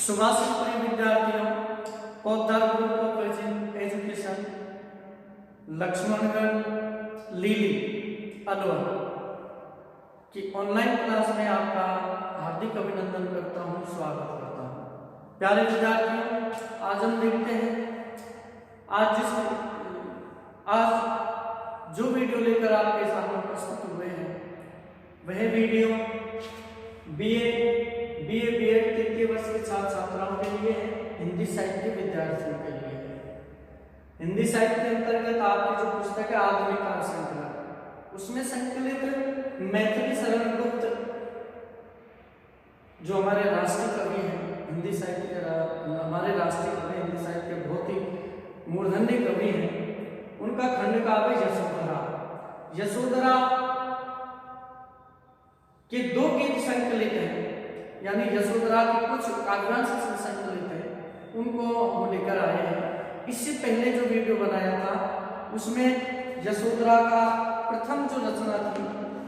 सुभाषित प्रिय विद्यार्थियों, पौधा ग्रुप ऑफ एजुकेशन, लक्ष्मणगढ़ लीली अलवर की ऑनलाइन क्लास में आपका हार्दिक अभिनंदन करता हूं, स्वागत करता हूं। प्यारे विद्यार्थियों, आज हम देखते हैं आज जो वीडियो लेकर आपके सामने प्रस्तुत हुए हैं वह वीडियो बीएड तृतीय वर्ष के छात्र छात्राओं के लिए है, हिंदी साहित्य विद्यार्थियों के लिए है। हिंदी साहित्य के अंतर्गत आपकी जो पुस्तक है आधुनिक काव्य श्रृंखला, उसमें संकलित मैथिली शरण गुप्त जो हमारे राष्ट्रीय कवि हैं, हिंदी साहित्य के हमारे राष्ट्रीय कवि हिंदी साहित्य के बहुत ही मूर्धन्य कवि हैं, उनका खंड काव्य यशोधरा के 2 गीत संकलित हैं, यानी यशोधरा के कुछ काव्यांश संकलित हैं, उनको हम लेकर आए हैं। इससे पहले जो वीडियो बनाया था उसमें यशोधरा का प्रथम जो रचना थी,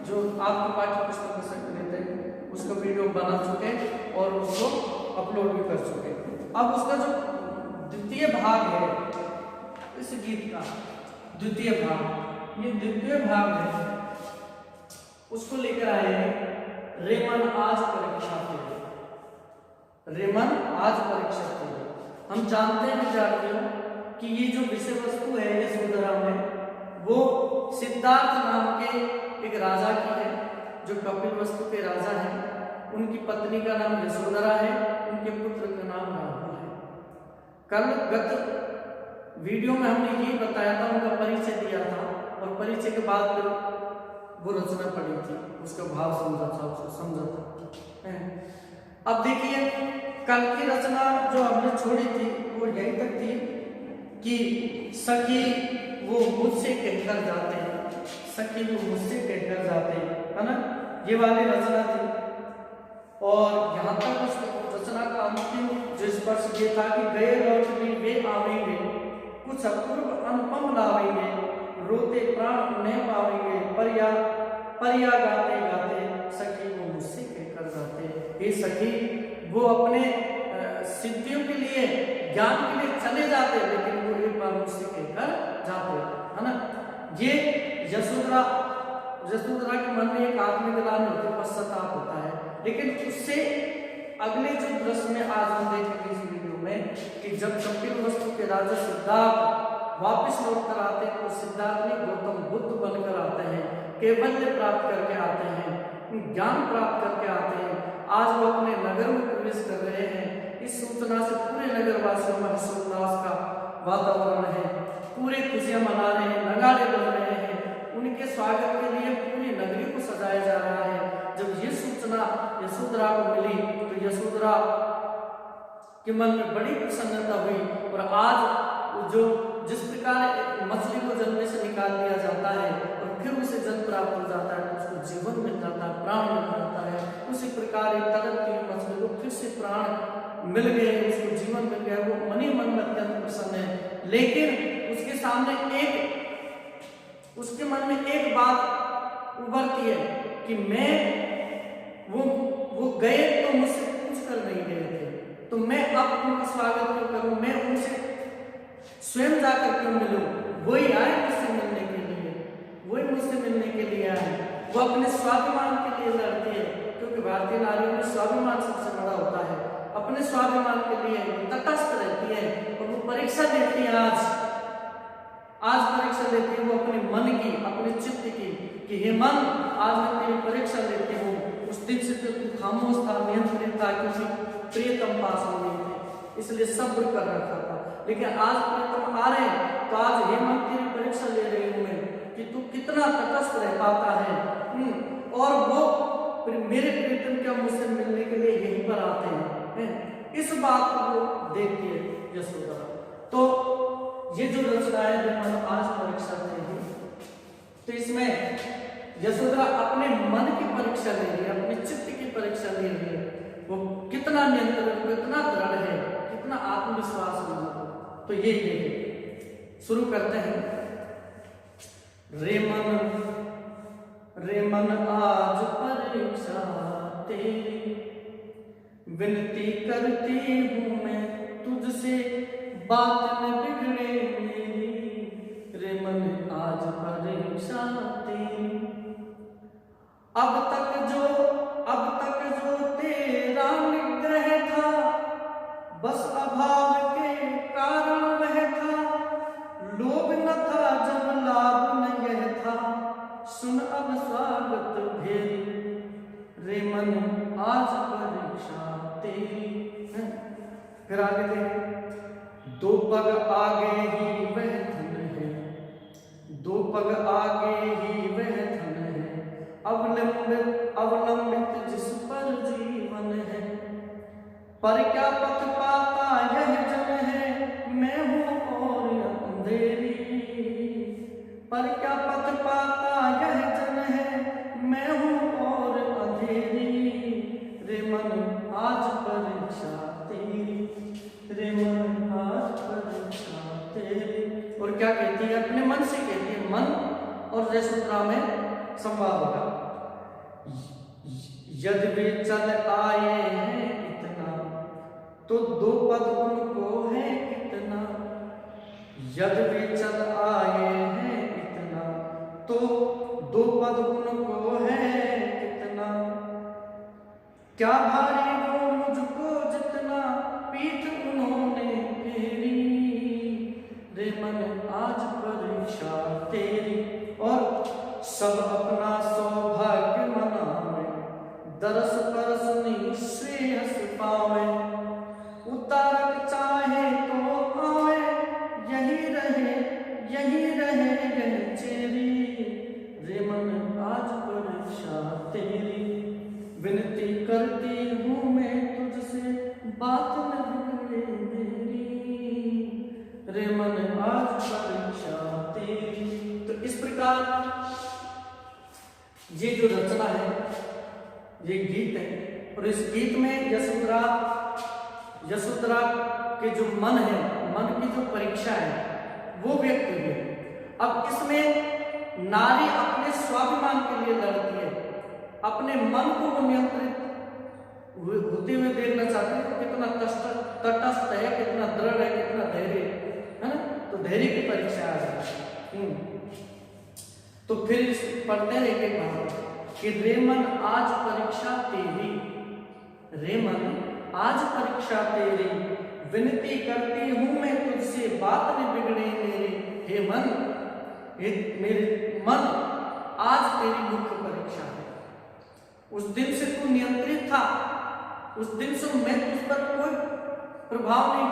जो आपकी पाठ्य पुस्तक में संकलित है, उसका वीडियो बना चुके और उसको अपलोड भी कर चुके। अब उसका जो द्वितीय भाग है, इस गीत का द्वितीय भाग, ये द्वितीय भाग है, उसको लेकर आए हैं। रेमन आज परीक्षा थे, रेमन आज परीक्षा थे। हम जानते हैं विद्यार्थियों कि ये जो विषय वस्तु है यशोधरा में, वो सिद्धार्थ नाम के एक राजा की है, जो कपिलवस्तु के राजा हैं। उनकी पत्नी का नाम यशोधरा है, उनके पुत्र का नाम राहुल है। कल गत वीडियो में हमने यही बताया था, उनका परिचय दिया था, और परिचय के बाद फिर वो रचना पढ़ी थी, उसका भाव समझा था, उसको समझा था। अब देखिए, कल की रचना जो हमने छोड़ी थी वो यही तक थी कि सखी वो मुझसे कहकर जाते हैं, सखी वो मुझसे कहकर जाते हैं, है ना, ये वाली रचना थी। और यहाँ तक उस रचना का अंतिम जो स्पर्श ये था कि गए लौट भी वे आवेंगे, कुछ अपूर्व अनुपम लावेंगे, रोते प्राण उन्हें पावेंगे, परिया गाते गाते सखी वो मुझसे कहकर जाते। हे सखी, वो अपने सिद्धियों के लिए, ज्ञान के लिए चले जाते, लेकिन वो एक बार मुझसे कहकर जाते, है ना। ये यशोधरा के मन में एक आत्मग्लानि होती है, पश्चाताप होता है। लेकिन उससे अगले जो दृश्य में आज हम देखेंगे इस वीडियो में कि जब कपिलवस्तु के राजा सिद्धार्थ वापिस लौट कर आते हैं, तो सिद्धार्थ ने गौतम बुद्ध बनकर आते हैं, कैवल्य प्राप्त करके आते हैं, ज्ञान प्राप्त करके आते हैं। आज वो अपने नगर में प्रवेश कर रहे हैं। इस सूचना से पूरे नगरवासियों में हर्षोल्लास का वातावरण है, पूरे खुशियां मना रहे हैं, नगाड़े बज रहे हैं, उनके स्वागत के लिए पूरी नगरी को सजाया जा रहा है। जब ये सूचना यशोधरा को मिली तो यशोधरा के मन में बड़ी प्रसन्नता हुई, और आज जो जिस प्रकार मछली को जल में से निकाल दिया जाता है और फिर उसे जल प्राप्त हो जाता है, उसको जीवन मिल जाता है, प्राण मिल जाता है, उसी प्रकार एक तड़पती हुई मछली को फिर से प्राण मिल गए, उसको जीवन मिल गया। वो मन ही मन में अत्यंत प्रसन्न है। लेकिन उसके सामने उसके मन में एक बात उभरती है कि मैं वो गए तो मुझसे पूछ कर नहीं गए थे, तो मैं अब उनका स्वागत क्यों करूं, मैं उनसे स्वयं जाकर क्यों मिलूं। वही आए मुझसे मिलने के लिए, वही मुझसे मिलने के लिए आए। वो अपने स्वाभिमान के लिए लड़ती है, क्योंकि भारतीय नारियों में स्वाभिमान सबसे बड़ा होता है। अपने स्वाभिमान के लिए तटस्थ रहती है, और वो परीक्षा देती है। आज परीक्षा लेती है वो अपने मन की, अपने चित्त की, कि हे मन, आज मैं तेरी परीक्षा लेती हूँ। उस दिन से तो तू खामोश था, नियंत्रित था, क्योंकि प्रियतम पास हो गए थे, इसलिए सब्र कर रखा था। लेकिन आज प्रियतम आ रहे हैं, तो आज हे मन तेरी परीक्षा ले रही हूँ मैं कि तू कितना तटस्थ रह पाता है। और वो मेरे प्रियतम क्या मुझसे मिलने के लिए यहीं पर आते हैं। इस बात को वो देखती है यशोधरा। तो ये जो रचना है रेमन आज परीक्षा लेगी, तो इसमें यशोधरा अपने मन की परीक्षा ले रही है, अपने चित्त की परीक्षा ले रही है। वो कितना नियंत्रण, कितना दृढ़ है, कितना आत्मविश्वास है। तो ये देखिए, शुरू करते हैं। रेमन आज परीक्षा तेरी, विनती करती हूँ मैं तुझसे, बात न बिगड़े मेरी, रे मन आज परीक्षा तेरी। अब तक जो तेरा निग्रह था, बस अभाव के कारण वह था, लोभ न था जब लाभ न यह था, सुन अब स्वागत भेरी, रे मन आज परीक्षा तेरी। फिर आगे देखें, दो पग आगे ही वह धन है, दो पग आगे ही वह धन है, अवलंबित जिस पर जीवन है, पर क्या पथ पाता यह जन है, मैं हूँ और अंधेरी, पर क्या पथ पाता यह जन है, मैं हूँ और अंधेरी, रे मन आज परीक्षा तेरी, रे मन आज परीक्षा तेरी। और क्या कहती है, अपने मन से कहती है, मन और जयसूत्रा में संवाद होगा। यदि वे चल आए हैं इतना, तो दो पद उनको है कितना, यदि वे चल आए हैं इतना, तो दो पद उनको है कितना, क्या भारी वो मुझको जितना, पीठ उन्होंने फेरी, रे मन आज परीक्षा तेरी। और सब अपना सौभाग्य मनावे, दरस परस श्रेयस पावे, उतारक चाहे तो आवे, यही रहे यह चेरी, रे मन आज परीक्षा तेरी। विनती करती हूँ मैं तुझसे, बात न बिगड़े मेरी, रे मन आज परीक्षा तेरी। तो इस प्रकार ये जो रचना है, ये गीत है, और इस गीत में यशोधरा के जो मन है, मन की जो परीक्षा है वो व्यक्त हुई है। अब इसमें नारी अपने स्वाभिमान के लिए लड़ती है, अपने मन को वो नियंत्रित होते हुए देखना चाहते हैं, तो कितना तटस्थ है, कितना दृढ़ है, कितना धैर्य है ना। तो धैर्य की परीक्षा आ जाती है। तो फिर पढ़ते हैं एक भाव कि रे मन आज परीक्षा तेरी, रे मन आज परीक्षा तेरी, विनती करती हूँ मैं तुझसे, बात न बिगड़े मेरे, हे मन, मेरे मन आज तेरी मुख्य परीक्षा है। उस दिन से तू नियंत्रित था, उस दिन से मैं तुझ पर कोई प्रभाव नहीं,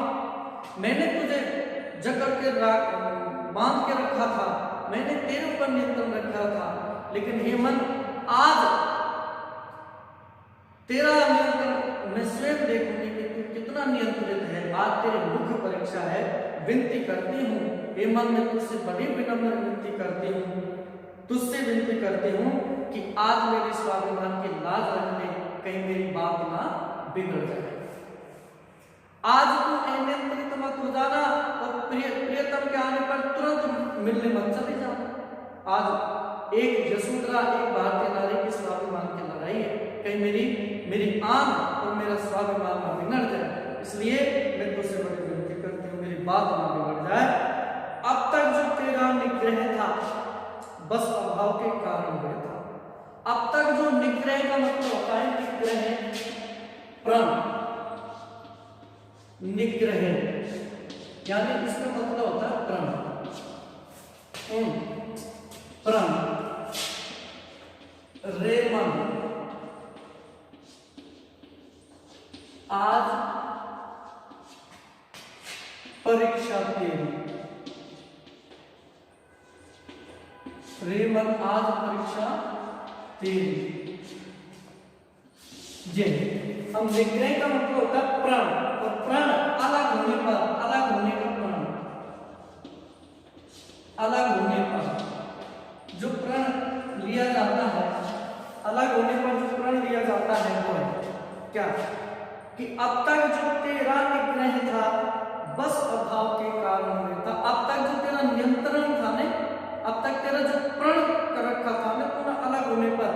मैंने तुझे जकड़ के बांध के रखा था, मैंने तेरे ऊपर नियंत्रण रखा था, लेकिन हे मन आज तेरा नियंत्रण मैं स्वयं देखूंगी कि तू कितना नियंत्रित है। आज तेरी मुख्य परीक्षा है। विनती करती हूँ हे मन, मैं तुझसे बड़ी विनम्र विनती करती हूँ, तुझसे विनती करती हूँ कि आज मेरे स्वाभिमान की लाज रख ले, कहीं मेरी बात ना बिगड़ जाए। आज तू अनियंत्रित मत हो जाना, और प्रियतम के आने पर तुरंत मिलने मत चले जाओ। आज एक यशोधरा, एक भारतीय नारी की स्वाभिमान की लड़ाई है, कहीं मेरी आन और मेरा स्वाभिमान ना बिगड़ जाए, इसलिए मैं तुझसे बड़ी विनती करती हूँ, मेरी बात ना बिगड़ जाए। अब तक जो तेरा निग्रह था, बस अभाव के कारण हुआ था। अब तक जो निग्रह का मतलब होता है, निग्रह प्रण, निग्रह यानी इसका मतलब होता है प्रण, प्रण, रे मन आज परीक्षा तेरी, रे मन आज परीक्षा तेरी। ये हम निग्रह का मतलब होता है प्रण, और प्रण अलग होने पर, अलग होने का प्रण, अलग होने पर जो प्रण लिया जाता है, अलग होने पर जो प्रण लिया जाता है वो है क्या, कि अब तक जो तेरा निग्रह था, बस अभाव के कारण में था। अब तक जो तेरा नियंत्रण था ने, अब तक तेरा जो प्रण कर रखा था ने, पुनः अलग होने पर,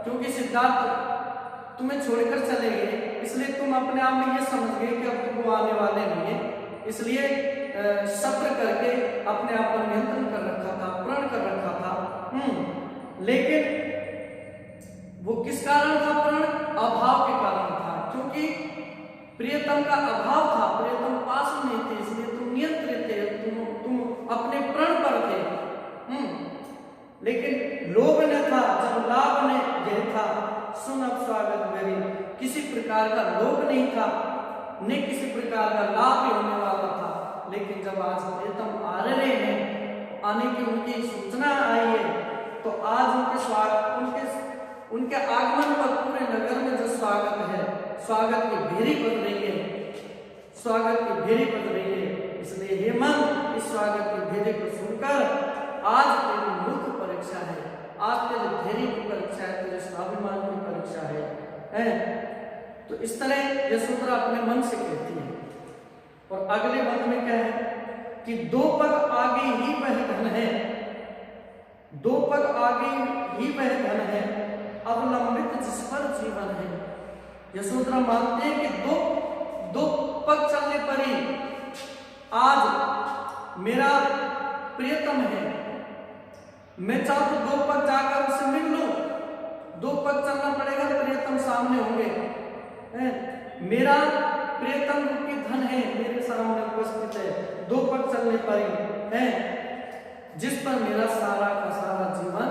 क्योंकि सिद्धार्थ तुम्हें छोड़कर चले गए, इसलिए तुम अपने आप में ये समझ गए कि अब तो वो आने वाले नहीं है, इसलिए सब्र करके अपने आप पर नियंत्रण कर रखा था, प्रण कर रखा था। लेकिन वो किस कारण था प्रण? अभाव के कारण था, क्योंकि प्रियतम का अभाव था, प्रियतम पास में नहीं थे, इसलिए तुम नियंत्रित थे, तुम अपने प्रण पर थे। लेकिन लोभ न था जब लाभ ने यह था, सुन अब स्वागत मेरी। किसी प्रकार का लोभ नहीं था, न किसी प्रकार का लाभ भी होने वाला था। लेकिन जब आज प्रियतम आ रहे हैं, आने की उनकी सूचना आई है, तो आज उनके आगमन पर पूरे नगर में जो स्वागत है, स्वागत की भेरी बज रही है, स्वागत की भेरी बज रही है। इसलिए हे मन, इस स्वागत की भेरी को सुनकर आज तेरी मुख्य परीक्षा है, आज तेरे धैर्य की परीक्षा है, तेरे स्वाभिमान की परीक्षा है? तो इस तरह यशोधरा अपने मन से कहती है। और अगले पद में क्या है कि दो पग आगे ही वह धन है, दो पग आगे ही वह धन है, अवलंबित जिस पर जीवन है। यशोधरा मानते हैं कि दो पग चलने पर ही आज मेरा प्रियतम है, मैं चाहूं तो दो पग जाकर उससे मिल लूं, दो पग चलना पड़ेगा, प्रियतम सामने होंगे। मेरा प्रियतम रूपी धन है, मेरे सामने उपस्थित है, दो पग चलने पर ही है, जिस पर मेरा सारा का सारा जीवन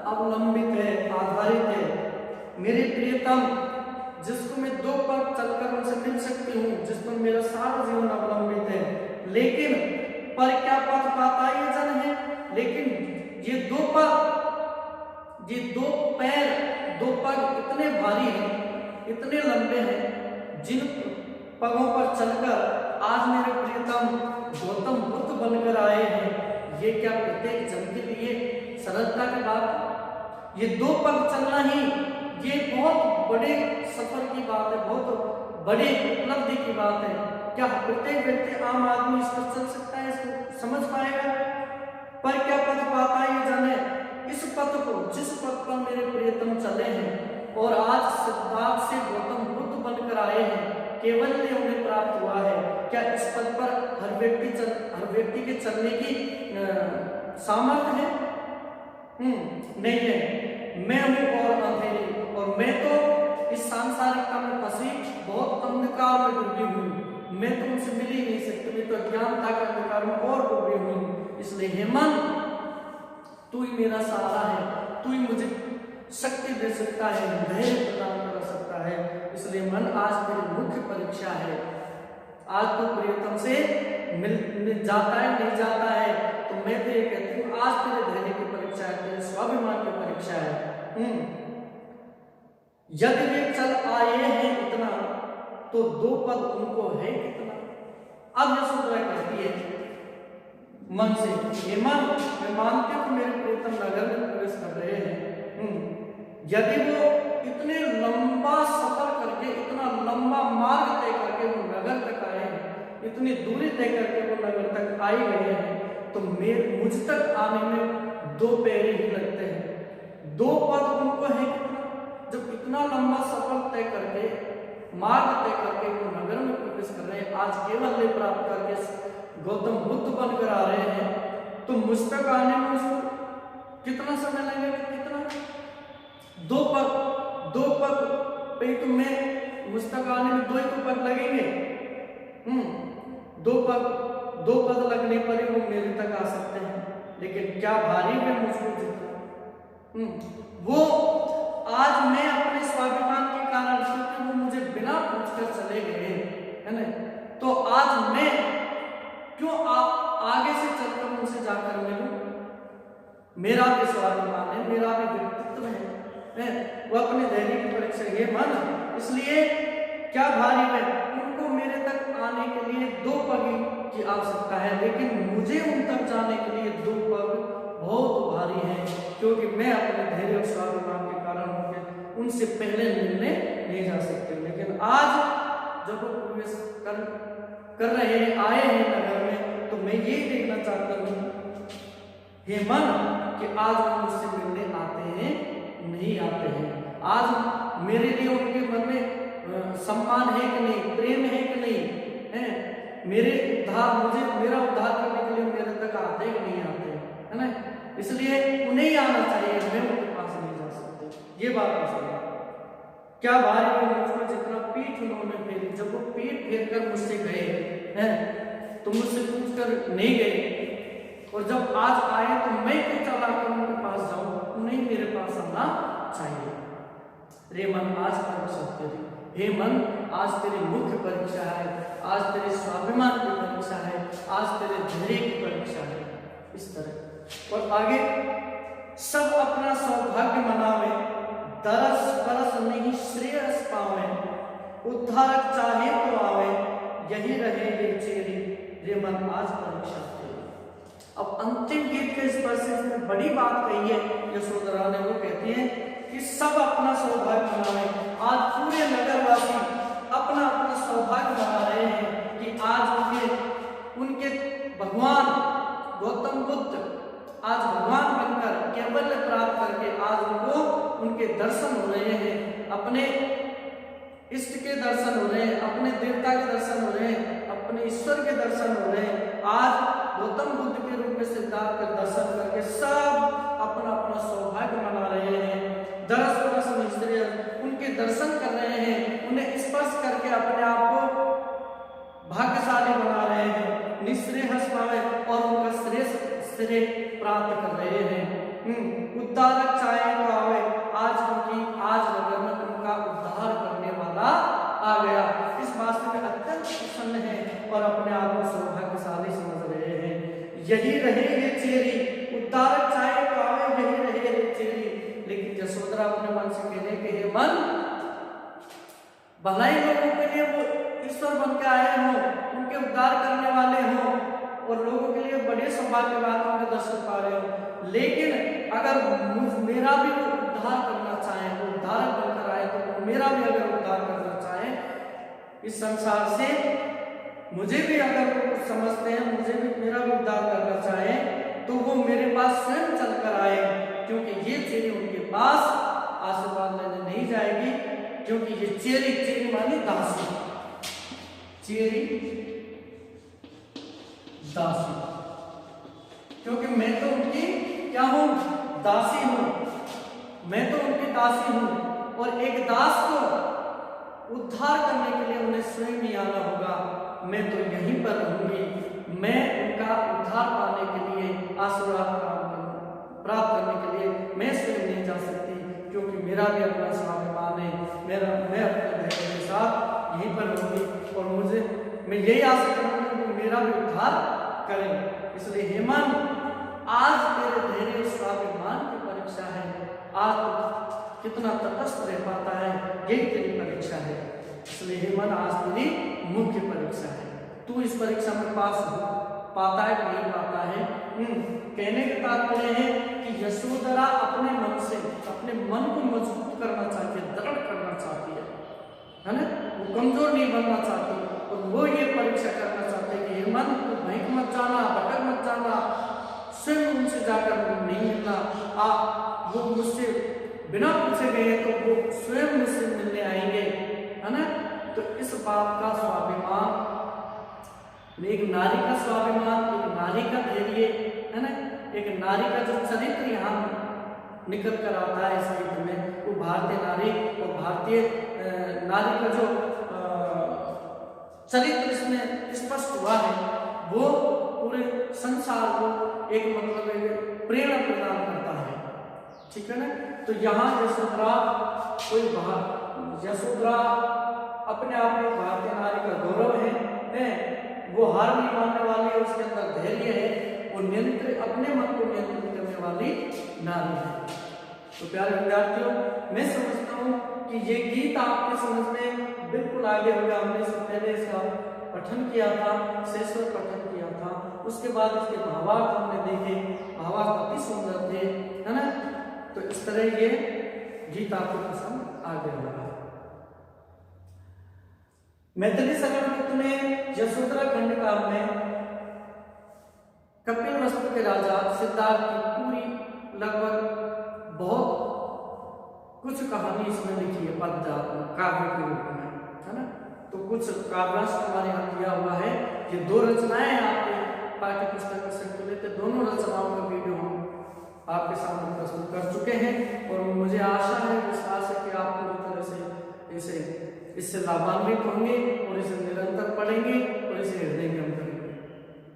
अवलंबित है, आधारित है। मेरे प्रियतम जिसको मैं दो पग चलकर उनसे मिल सकती हूँ, जिस पर मेरा सारा जीवन अवलंबित है। लेकिन पर क्या पथ पाता ये जन है, लेकिन ये दो पग, ये दो पैर, दो पग इतने भारी हैं, इतने लंबे हैं, जिन पगों पर चलकर आज मेरे प्रियतम गौतम बुद्ध बनकर आए हैं। ये क्या प्रत्येक जन के लिए सरलता की बात? ये दो पग चलना ही ये बहुत बड़े सफर की बात है, बहुत बड़ी उपलब्धि की बात है। क्या प्रत्येक व्यक्ति, आम आदमी इस पर चल सकता है, इसको समझ पाएगा? पर क्या पथ पाता ये जाने, इस पथ को, जिस पथ पर मेरे प्रियतम चले हैं और आज सिद्धार्थ से गौतम बुद्ध बनकर आए हैं, केवल उन्हें प्राप्त हुआ है। क्या इस पथ पर हर व्यक्ति के चलने की सामर्थ्य है? नहीं है। मैं हूं और अंधेरी, और मैं तो इस सांसारिकता में फंसी बहुत अंधकार में डूबी हुई, मैं तो उनसे मिल ही नहीं सकती, मैं तो अज्ञानता के अंधकार में और डूबी हुई। इसलिए हे मन, तू ही मेरा सहारा है, तू ही मुझे शक्ति दे सकता है, धैर्य प्रदान कर सकता है। इसलिए मन, आज तेरी मुख्य परीक्षा है। आज तो प्रियतम से मिल जाता है, नहीं जाता है, तो मैं तो ये कहती हूँ आज तेरे धैर्य की परीक्षा है, तेरे स्वाभिमान की परीक्षा है। यदि वे चल आए हैं इतना, तो दो पद उनको है कितना? अब यशोधरा कहती है मन से, हे मन, मैं मानती हूँ मेरे प्रियतम नगर में प्रवेश कर रहे हैं। यदि वो इतने लंबा सफर करके, इतना लंबा मार्ग तय करके वो नगर तक आए हैं, इतनी दूरी तय करके वो नगर तक आए गए हैं, तो मुझ तक आने में दो पैर ही लगते हैं। दो पद उनको है कितना? जब इतना लंबा सफर तय करके, मार्ग तय करके वो नगर में प्रवेश कर रहे हैं, आज केवल ले प्राप्त करके गौतम बुद्ध बनकर आ रहे हैं, तो मुझ तक आने में उसको कितना समय लगेगा? कितना? दो पग पे तो मैं मुझ तक आने में दो ही तो पग लगेंगे। दो पद लगने पर ही वो मेरे तक आ सकते हैं, लेकिन क्या भारी है मुझको जितना। वो आज मैं अपने स्वाभिमान के कारण, क्योंकि वो मुझे बिना पूछकर चले गए, है ना, तो आज मैं क्यों आगे से चलकर उनसे जाकर मिलूं? मेरा भी स्वाभिमान है, मेरा भी व्यक्तित्व है, वो अपने धैर्य की परीक्षा ये मन। इसलिए क्या भारी है, उनको मेरे तक आने के लिए दो पग की आवश्यकता है, लेकिन मुझे उन तक जाने के लिए दो पग बहुत भारी हैं, क्योंकि मैं अपने धैर्य और स्वाभिमान के कारण उनसे पहले मिलने नहीं जा सकते। लेकिन आज जब वो प्रवेश कर रहे हैं, आए हैं नगर में, तो मैं ये देखना चाहता हूँ हे मन कि आज वो मुझसे मिलने आते हैं, नहीं आते हैं। आज मेरे लिए उनके मन में सम्मान है कि नहीं, प्रेम है कि नहीं, है मेरे उद्धार, मुझे मेरा उद्धार करने के लिए मेरे तक आते कि नहीं आते, है ना। इसलिए उन्हें ही आना चाहिए, हमें उनके पास नहीं जा सकते। ये बात है। क्या भारी में मुझको जितना पीठ उन्होंने फेरी, जब वो पीठ फेर कर मुझसे गए हैं तो मुझसे पूछ कर नहीं गए, और जब आज आए तो मैं क्यों चला कर उनके पास जाऊं, उन्हें मेरे पास आना चाहिए। रे मन आज कर सकते थे, हे मन आज तेरी मुख्य परीक्षा है, आज तेरे स्वाभिमान की परीक्षा है, आज तेरे धैर्य की परीक्षा है। इस तरह और आगे, सब अपना सौभाग्य मनावे, दरस परस नहीं श्रेयस पावे, उद्धारक चाहे तो आवे, यही रहे ये चेरी, रे मन आज परीक्षा तेरी। अब अंतिम गीत के स्पर्श में बड़ी बात कही है यशोधरा ने, वो कहती है कि सब अपना सौभाग्य मनावे। आज पूरे नगरवासी अपना अपना सौभाग्य मना रहे हैं कि आज उनके भगवान गौतम बुद्ध आज भगवान बनकर कैवल्य प्राप्त करके आज उनको उनके दर्शन हो रहे हैं, अपने इष्ट के दर्शन हो रहे हैं, अपने देवता के दर्शन हो रहे हैं, अपने ईश्वर के दर्शन हो रहे हैं। आज गौतम बुद्ध के रूप में सिद्धार्थ के दर्शन करके सब अपना अपना सौभाग्य मना रहे हैं, दरस परस निश्चय उनके दर्शन कर रहे हैं, उन्हें स्पर्श करके अपने आप को भाग्यशाली बना रहे हैं, निश्रेय हंस पावे और उनका श्रेय प्राप्त कर रहे हैं। उद्धारक चाहे तो आवे, आज क्योंकि आज नगर में उनका उद्धार करने वाला आ गया। इस बात से वे अत्यंत प्रसन्न हैं और अपने आप को सौभाग्यशाली समझ रहे हैं। यही रहे ये चेरी, उद्धारक चाहे तो आवे, यही रहे ये चेरी। लेकिन यशोधरा अपने मन से कहने के हे मन, भलाई लोगों के लिए वो ईश्वर बन के आए हो, उनके उद्धार करने वाले हो और लोगों के लिए बड़े सौभाग्य की बात उनके दर्शन पा रहे हो, लेकिन अगर मेरा भी वो उद्धार करना चाहे, वो उद्धारक बनकर आए, तो मेरा भी अगर उद्धार करना चाहे इस संसार से, मुझे भी अगर वो समझते हैं, मुझे भी मेरा भी उद्धार करना चाहे, तो वो मेरे पास स्वयं चलकर आए, क्योंकि ये चेरी उनके पास आशीर्वाद लेने नहीं जाएगी, क्योंकि ये चेरी मानी दासी, चेरी दासी, क्योंकि मैं तो उनकी क्या हूं, दासी हूं, मैं तो उनकी दासी हूं, और एक दास को उद्धार करने के लिए उन्हें स्वयं ही आना होगा। मैं तो यहीं पर रहूंगी, मैं उनका उद्धार पाने के लिए आशीर्वाद प्राप्त करने के लिए मैं स्वयं नहीं जा सकती, क्योंकि मेरा भी अपना स्वाभिमान है, मैं अपने धैर्य के साथ यहीं पर रहूंगी और मैं यही आशा करूंगी कि मेरा भी उद्धार करें। इसलिए हे मन, आज तेरे धैर्य स्वाभिमान की परीक्षा है, आज कितना तटस्थ रह पाता है, यही तेरी परीक्षा है। इसलिए हे मन, आज तेरी मुख्य परीक्षा है, तू इस परीक्षा में पास पाता है कि नहीं पाता है। कहने का तात्पर्य है कि यशोधरा अपने मन से अपने मन को मजबूत करना चाहती है, दृढ़ करना चाहती है ना, वो कमजोर नहीं बनना चाहती, और वो ये परीक्षा करना चाहते हैं कि हे मन, तू भटक मत जाना, भटक मत जाना, स्वयं उनसे जाकर नहीं मिलना, वो मुझसे बिना पूछे गए तो वो स्वयं मुझसे मिलने आएंगे, है ना। तो इस बात का स्वाभिमान, एक नारी का स्वाभिमान, एक नारी का धैर्य, है ना, एक नारी का जो चरित्र यहाँ निकल कर आता है इस गीत में, वो भारतीय नारी और भारतीय नारी का जो चरित्र इसमें स्पष्ट हुआ है, वो पूरे संसार को एक मतलब एक प्रेरणा प्रदान करता है, ठीक है ना। तो यहाँ यशोधरा अपने आप में भारतीय नारी का गौरव है, वो हार नहीं मानने वाली है, उसके अंदर धैर्य है, वो अपने मन को नियंत्रित करने वाली नारी है। तो प्यारे विद्यार्थियों, मैं समझता हूँ कि ये गीत आपके समझ में बिल्कुल आगे होगा। हमने इससे पहले इसका पठन किया था, शेषवत पठन किया था, उसके बाद इसके भावार्थ हमने देखे, भावार्थ अति सुंदर थे, है ना। तो इस तरह ये गीत आपको पसंद आ गया होगा। मैथिली संगणमित्र में यशोधरा खंड काव्य में कपिलवस्तु के राजा सिद्धार्थ की पूरी लगभग बहुत कुछ कहानी इसमें लिखी है, पद्य काव्य के रूप में। है ना। तो कुछ काव्यांश हमारे यहाँ दिया हुआ है। ये 2 रचनाएं आपके पाठ्य पुस्तक में संकलित है। दोनों रचनाओं का वीडियो हम आपके सामने प्रस्तुत कर चुके हैं और मुझे आशा है, विश्वास है कि आप पूरी तरह से इससे लाभान्वित होंगे और इसे निरंतर पढ़ेंगे और इसे हृदयंगम करेंगे।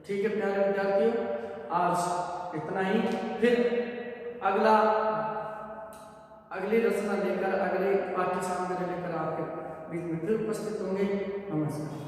ठीक है प्यारे विद्यार्थियों, आज इतना ही। फिर अगली रचना लेकर, अगले पाठ्य सामग्री लेकर आपके बीच में फिर उपस्थित होंगे। नमस्कार।